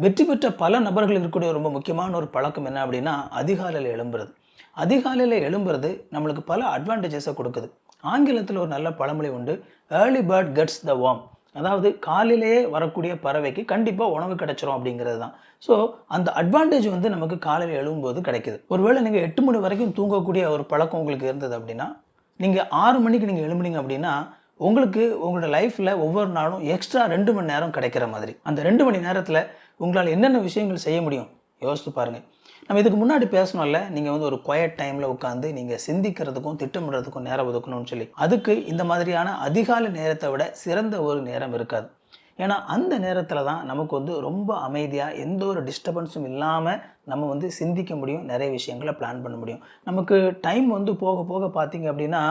வெற்றி பெற்ற பல நபர்கள் இருக்கக்கூடிய ரொம்ப முக்கியமான ஒரு பழக்கம் என்ன அப்படின்னா அதிகாலையில் எழும்புறது. அதிகாலையில் எழும்புறது நம்மளுக்கு பல அட்வான்டேஜஸை கொடுக்குது. ஆங்கிலத்தில் ஒரு நல்ல பழமொழி உண்டு, early bird gets the worm. அதாவது காலையிலேயே வரக்கூடிய பறவைக்கு கண்டிப்பாக உணவு கிடைச்சிரும் அப்படிங்கிறது தான். ஸோ அந்த அட்வான்டேஜ் வந்து நமக்கு காலையில் எழும்பும்போது கிடைக்குது. ஒருவேளை நீங்கள் 8 மணி வரைக்கும் தூங்கக்கூடிய ஒரு பழக்கம் உங்களுக்கு இருந்தது அப்படின்னா, நீங்கள் 6 மணிக்கு நீங்கள் எழும்புனீங்க அப்படின்னா உங்களுக்கு உங்களோட லைஃப்பில் ஒவ்வொரு நாளும் எக்ஸ்ட்ரா 2 மணி நேரம் கிடைக்கிற மாதிரி. அந்த 2 மணி நேரத்தில் உங்களால் என்னென்ன விஷயங்கள் செய்ய முடியும் யோசித்து பாருங்கள். நம்ம இதுக்கு முன்னாடி பேசணும்ல, நீங்கள் வந்து ஒரு குவைட் டைமில் உட்காந்து நீங்கள் சிந்திக்கிறதுக்கும் திட்டமிடுறதுக்கும் நேரம் ஒதுக்கணும்னு சொல்லி. அதுக்கு இந்த மாதிரியான அதிகாலை நேரத்தை விட சிறந்த ஒரு நேரம் இருக்காது. ஏன்னா அந்த நேரத்தில் தான் நமக்கு வந்து ரொம்ப அமைதியாக எந்த ஒரு டிஸ்டர்பன்ஸும் இல்லாமல் நம்ம வந்து சிந்திக்க முடியும், நிறைய விஷயங்களை பிளான் பண்ண முடியும். நமக்கு டைம் வந்து போக போக பார்த்தீங்க அப்படின்னா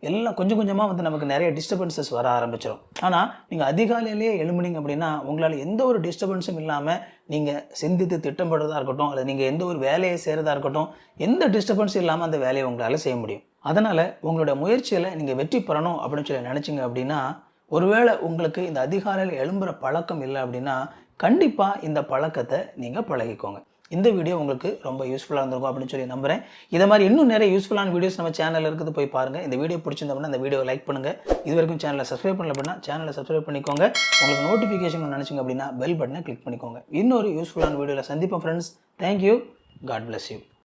எல்லாம் கொஞ்சம் கொஞ்சமாக வந்து நமக்கு நிறைய டிஸ்டர்பன்சஸ் வர ஆரம்பிச்சிடும். ஆனால் நீங்கள் அதிகாலையிலேயே எழும்புனீங்க அப்படின்னா உங்களால் எந்த ஒரு டிஸ்டர்பன்ஸும் இல்லாமல் நீங்கள் சிந்தித்து திட்டமிடுறதா இருக்கட்டும், அல்லது நீங்கள் எந்த ஒரு வேலையை செய்கிறதா இருக்கட்டும், எந்த டிஸ்டர்பன்ஸும் இல்லாமல் அந்த வேலையை உங்களால் செய்ய முடியும். அதனால் உங்களோட முயற்சியில் நீங்கள் வெற்றி பெறணும் அப்படின்னு சொல்லி நினச்சிங்க அப்படின்னா, ஒருவேளை உங்களுக்கு இந்த அதிகாலையில் எழும்புகிற பழக்கம் இல்லை அப்படின்னா கண்டிப்பாக இந்த பழக்கத்தை நீங்கள் பழகிக்கோங்க. இந்த வீடியோ உங்களுக்கு ரொம்ப யூஸ்ஃபுல்லாக இருந்திருக்கும் அப்படின்னு சொல்லி நம்புகிறேன். இதை மாதிரி இன்னும் நிறைய யூஸ்ஃபுல்லான வீடியோஸ் நம்ம சேனலில் இருக்குது, போய் பாருங்கள். இந்த வீடியோ பிடிச்சிருந்தோம்னா இந்த வீடியோ லைக் பண்ணுங்கள். இது வரைக்கும் சேனலை சப்ஸ்கிரைப் பண்ணல அப்படின்னா சேனலை சப்ஸ்கிரைப் பண்ணிக்கோங்க. உங்களுக்கு நோட்டிஃபிகேஷன் நினச்சிங்க அப்படின்னா பெல் பட்டனை கிளிக் பண்ணிக்கோங்க. இன்னொரு யூஸ்ஃபுல்லான வீடியோவில் சந்திப்போம் friends. Thank you. God bless you.